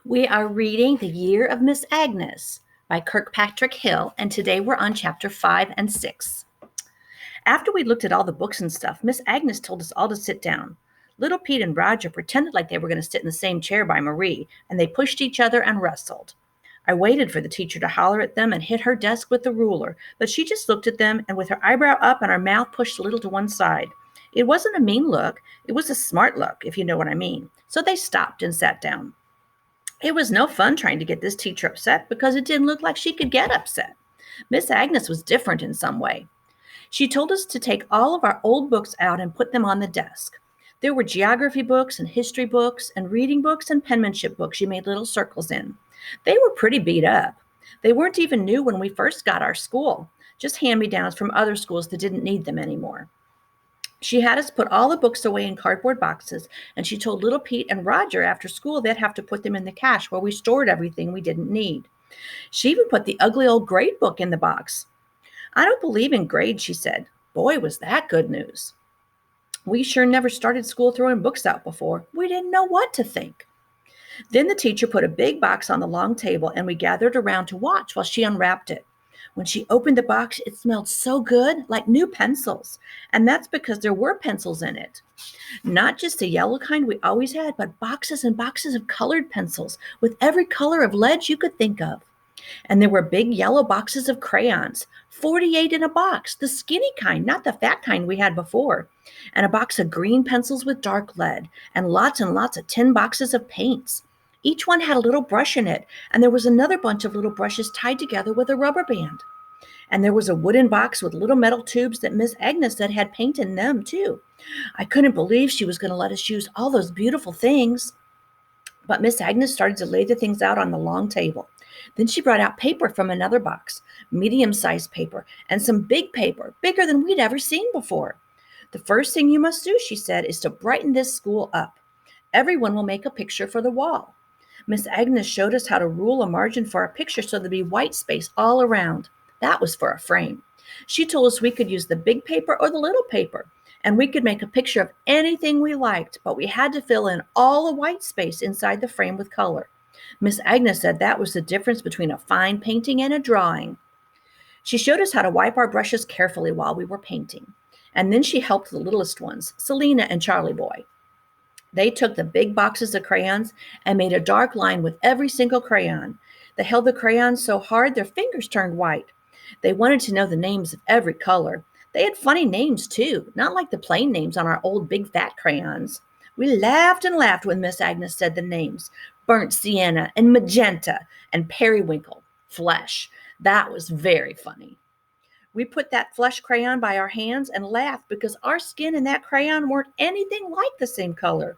We are reading The Year of Miss Agnes by Kirkpatrick Hill, and today we're on chapter 5 and 6. After we looked at all the books and stuff, Miss Agnes told us all to sit down. Little Pete and Roger pretended like they were going to sit in the same chair by Marie, and they pushed each other and wrestled. I waited for the teacher to holler at them and hit her desk with the ruler, but she just looked at them and with her eyebrow up and her mouth pushed a little to one side. It wasn't a mean look, it was a smart look, if you know what I mean. So they stopped and sat down. It was no fun trying to get this teacher upset because it didn't look like she could get upset. Miss Agnes was different in some way. She told us to take all of our old books out and put them on the desk. There were geography books and history books and reading books and penmanship books you made little circles in. They were pretty beat up. They weren't even new when we first got our school, just hand-me-downs from other schools that didn't need them anymore. She had us put all the books away in cardboard boxes, and she told little Pete and Roger after school they'd have to put them in the cache where we stored everything we didn't need. She even put the ugly old grade book in the box. I don't believe in grades, she said. Boy, was that good news. We sure never started school throwing books out before. We didn't know what to think. Then the teacher put a big box on the long table, and we gathered around to watch while she unwrapped it. When she opened the box, it smelled so good, like new pencils. And that's because there were pencils in it. Not just the yellow kind we always had, but boxes and boxes of colored pencils with every color of lead you could think of. And there were big yellow boxes of crayons, 48 in a box, the skinny kind, not the fat kind we had before. And a box of green pencils with dark lead, and lots of tin boxes of paints. Each one had a little brush in it, and there was another bunch of little brushes tied together with a rubber band. And there was a wooden box with little metal tubes that Miss Agnes said had paint in them, too. I couldn't believe she was going to let us use all those beautiful things. But Miss Agnes started to lay the things out on the long table. Then she brought out paper from another box, medium-sized paper, and some big paper, bigger than we'd ever seen before. The first thing you must do, she said, is to brighten this school up. Everyone will make a picture for the wall. Miss Agnes showed us how to rule a margin for our picture so there'd be white space all around. That was for a frame. She told us we could use the big paper or the little paper, and we could make a picture of anything we liked, but we had to fill in all the white space inside the frame with color. Miss Agnes said that was the difference between a fine painting and a drawing. She showed us how to wipe our brushes carefully while we were painting, and then she helped the littlest ones, Selena and Charlie Boy. They took the big boxes of crayons and made a dark line with every single crayon. They held the crayons so hard their fingers turned white. They wanted to know the names of every color. They had funny names, too, not like the plain names on our old big fat crayons. We laughed and laughed when Miss Agnes said the names. Burnt sienna and magenta and periwinkle, flesh. That was very funny. We put that flesh crayon by our hands and laughed because our skin and that crayon weren't anything like the same color.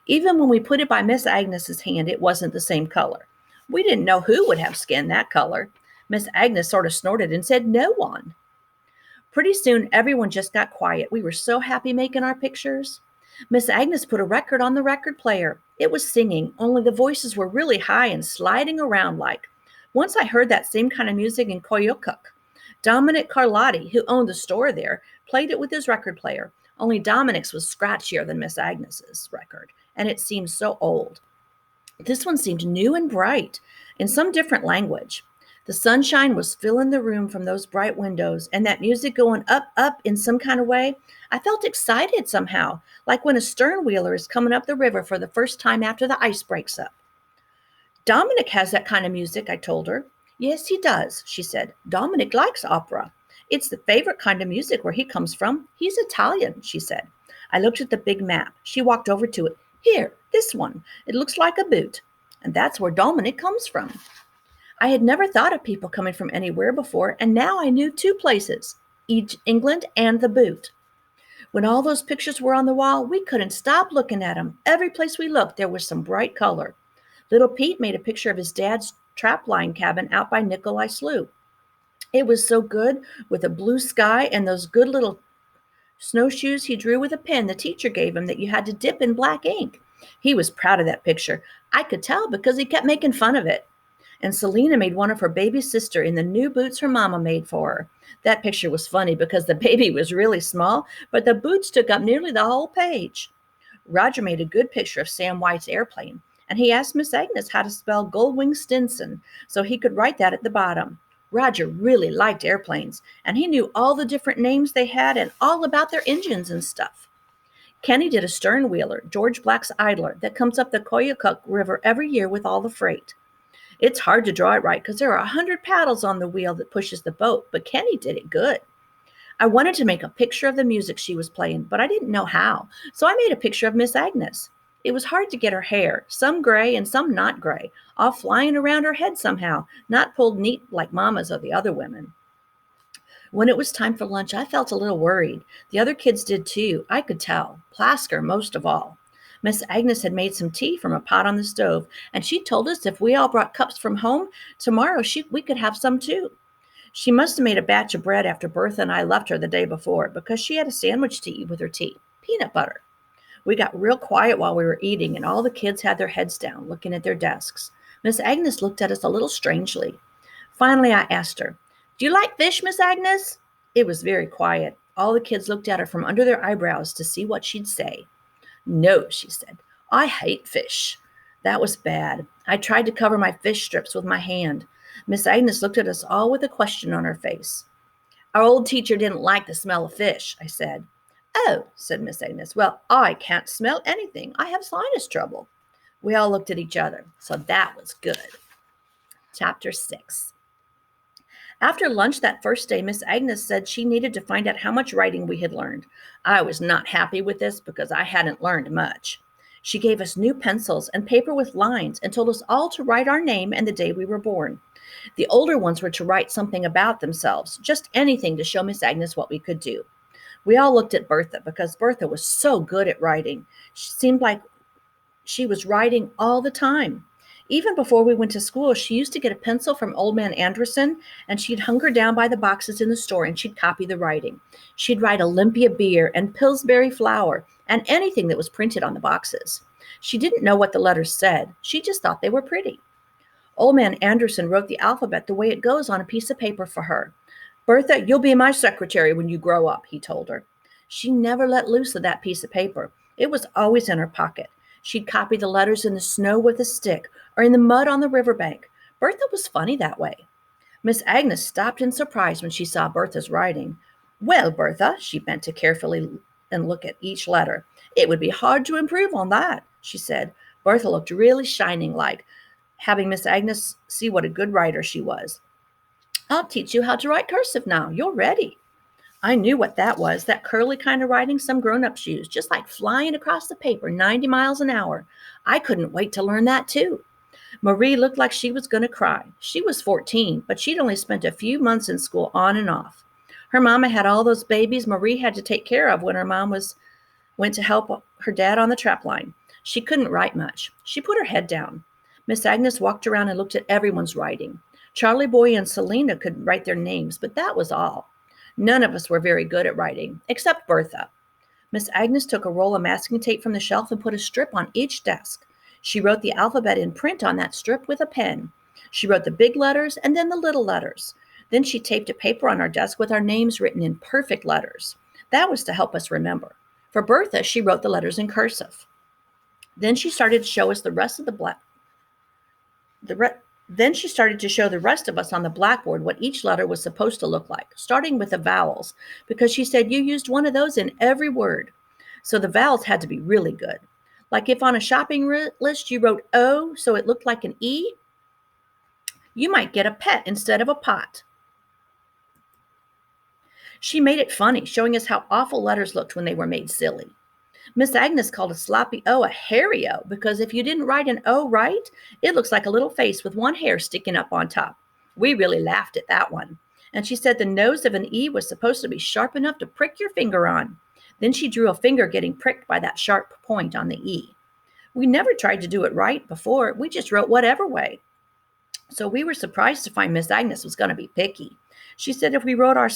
Even when we put it by Miss Agnes's hand, it wasn't the same color. We didn't know who would have skin that color. Miss Agnes sort of snorted and said, "No one." Pretty soon, everyone just got quiet. We were so happy making our pictures. Miss Agnes put a record on the record player. It was singing, only the voices were really high and sliding around like. Once I heard that same kind of music in Koyukuk. Dominic Carlotti, who owned the store there, played it with his record player. Only Dominic's was scratchier than Miss Agnes's record, and it seemed so old. This one seemed new and bright, in some different language. The sunshine was filling the room from those bright windows, and that music going up in some kind of way. I felt excited somehow, like when a stern wheeler is coming up the river for the first time after the ice breaks up. Dominic has that kind of music, I told her. Yes, he does, she said. Dominic likes opera. It's the favorite kind of music where he comes from. He's Italian, she said. I looked at the big map. She walked over to it. Here, this one. It looks like a boot. And that's where Dominic comes from. I had never thought of people coming from anywhere before, and now I knew two places, England and the boot. When all those pictures were on the wall, we couldn't stop looking at them. Every place we looked, there was some bright color. Little Pete made a picture of his dad's trapline cabin out by Nikolai Slough. It was so good with a blue sky and those good little snowshoes he drew with a pen the teacher gave him that you had to dip in black ink. He was proud of that picture. I could tell because he kept making fun of it. And Selena made one of her baby sister in the new boots her mama made for her. That picture was funny because the baby was really small, but the boots took up nearly the whole page. Roger made a good picture of Sam White's airplane, and he asked Miss Agnes how to spell Goldwing Stinson so he could write that at the bottom. Roger really liked airplanes, and he knew all the different names they had and all about their engines and stuff. Kenny did a stern wheeler, George Black's Idler, that comes up the Koyukuk River every year with all the freight. It's hard to draw it right because there are 100 paddles on the wheel that pushes the boat, but Kenny did it good. I wanted to make a picture of the music she was playing, but I didn't know how, so I made a picture of Miss Agnes. It was hard to get her hair, some gray and some not gray, all flying around her head somehow, not pulled neat like Mama's or the other women. When it was time for lunch, I felt a little worried. The other kids did too, I could tell, Plasker most of all. Miss Agnes had made some tea from a pot on the stove, and she told us if we all brought cups from home, tomorrow we could have some too. She must have made a batch of bread after Bertha and I left her the day before, because she had a sandwich to eat with her tea, peanut butter. We got real quiet while we were eating, and all the kids had their heads down, looking at their desks. Miss Agnes looked at us a little strangely. Finally, I asked her, "Do you like fish, Miss Agnes?" It was very quiet. All the kids looked at her from under their eyebrows to see what she'd say. "No," she said. "I hate fish." That was bad. I tried to cover my fish strips with my hand. Miss Agnes looked at us all with a question on her face. "Our old teacher didn't like the smell of fish," I said. "Oh," said Miss Agnes. "Well, I can't smell anything. I have sinus trouble." We all looked at each other, so that was good. Chapter 6. After lunch that first day, Miss Agnes said she needed to find out how much writing we had learned. I was not happy with this because I hadn't learned much. She gave us new pencils and paper with lines and told us all to write our name and the day we were born. The older ones were to write something about themselves, just anything to show Miss Agnes what we could do. We all looked at Bertha because Bertha was so good at writing. She seemed like she was writing all the time. Even before we went to school, she used to get a pencil from Old Man Anderson, and she'd hunker down by the boxes in the store, and she'd copy the writing. She'd write Olympia beer and Pillsbury flour and anything that was printed on the boxes. She didn't know what the letters said. She just thought they were pretty. Old Man Anderson wrote the alphabet the way it goes on a piece of paper for her. "Bertha, you'll be my secretary when you grow up," he told her. She never let loose of that piece of paper. It was always in her pocket. She'd copy the letters in the snow with a stick or in the mud on the riverbank. Bertha was funny that way. Miss Agnes stopped in surprise when she saw Bertha's writing. "Well, Bertha," she bent to carefully and look at each letter. "It would be hard to improve on that," she said. Bertha looked really shining, like having Miss Agnes see what a good writer she was. "I'll teach you how to write cursive now. You're ready." I knew what that was, that curly kind of writing some grown-ups use, just like flying across the paper 90 miles an hour. I couldn't wait to learn that too. Marie looked like she was going to cry. She was 14, but she'd only spent a few months in school on and off. Her mama had all those babies Marie had to take care of when her mom went to help her dad on the trap line. She couldn't write much. She put her head down. Miss Agnes walked around and looked at everyone's writing. Charlie Boy and Selena could write their names, but that was all. None of us were very good at writing, except Bertha. Miss Agnes took a roll of masking tape from the shelf and put a strip on each desk. She wrote the alphabet in print on that strip with a pen. She wrote the big letters and then the little letters. Then she taped a paper on our desk with our names written in perfect letters. That was to help us remember. For Bertha, she wrote the letters in cursive. Then she started to show us the rest of Then she started to show the rest of us on the blackboard what each letter was supposed to look like, starting with the vowels, because she said you used one of those in every word. So the vowels had to be really good. Like if on a shopping list you wrote O so it looked like an E, you might get a pet instead of a pot. She made it funny, showing us how awful letters looked when they were made silly. Miss Agnes called a sloppy O a hairy O because if you didn't write an O right, it looks like a little face with one hair sticking up on top. We really laughed at that one. And she said the nose of an E was supposed to be sharp enough to prick your finger on. Then she drew a finger getting pricked by that sharp point on the E. We never tried to do it right before. We just wrote whatever way. So we were surprised to find Miss Agnes was going to be picky. She said if we wrote our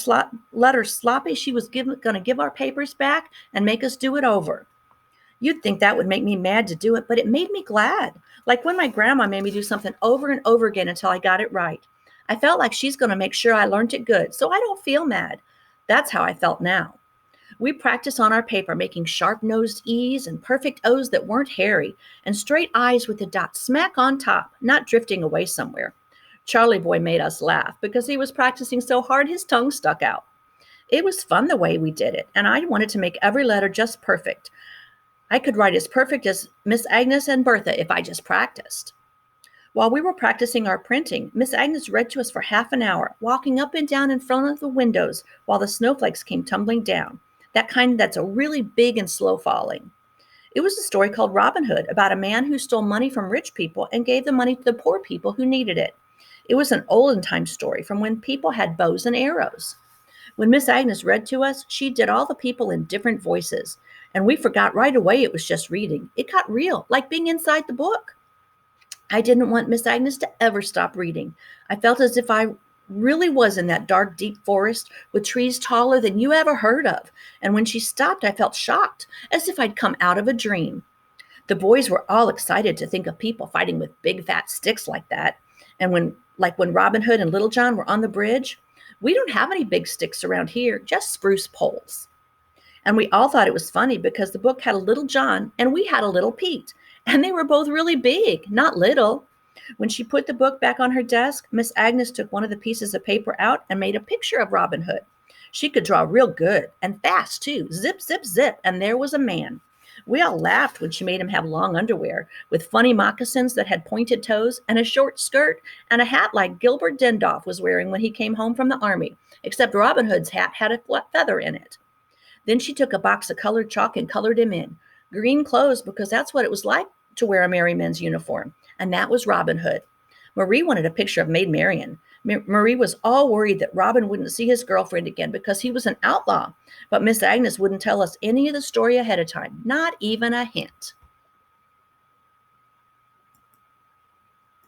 letters sloppy, she was going to give our papers back and make us do it over. You'd think that would make me mad to do it, but it made me glad. Like when my grandma made me do something over and over again until I got it right. I felt like she's going to make sure I learned it good, so I don't feel mad. That's how I felt now. We practiced on our paper, making sharp-nosed E's and perfect O's that weren't hairy, and straight I's with the dot smack on top, not drifting away somewhere. Charlie Boy made us laugh because he was practicing so hard his tongue stuck out. It was fun the way we did it, and I wanted to make every letter just perfect. I could write as perfect as Miss Agnes and Bertha if I just practiced. While we were practicing our printing, Miss Agnes read to us for half an hour, walking up and down in front of the windows while the snowflakes came tumbling down, that kind that's a really big and slow falling. It was a story called Robin Hood about a man who stole money from rich people and gave the money to the poor people who needed it. It was an olden time story from when people had bows and arrows. When Miss Agnes read to us, she did all the people in different voices, and we forgot right away it was just reading. It got real, like being inside the book. I didn't want Miss Agnes to ever stop reading. I felt as if I really was in that dark, deep forest with trees taller than you ever heard of. And when she stopped, I felt shocked, as if I'd come out of a dream. The boys were all excited to think of people fighting with big, fat sticks like that. And when Robin Hood and Little John were on the bridge, we don't have any big sticks around here, just spruce poles. And we all thought it was funny because the book had a little John and we had a little Pete. And they were both really big, not little. When she put the book back on her desk, Miss Agnes took one of the pieces of paper out and made a picture of Robin Hood. She could draw real good and fast, too. Zip, zip, zip. And there was a man. We all laughed when she made him have long underwear with funny moccasins that had pointed toes and a short skirt and a hat like Gilbert Dendoff was wearing when he came home from the army, except Robin Hood's hat had a feather in it. Then she took a box of colored chalk and colored him in. Green clothes, because that's what it was like to wear a merry men's uniform. And that was Robin Hood. Marie wanted a picture of Maid Marian. Marie was all worried that Robin wouldn't see his girlfriend again because he was an outlaw. But Miss Agnes wouldn't tell us any of the story ahead of time, not even a hint.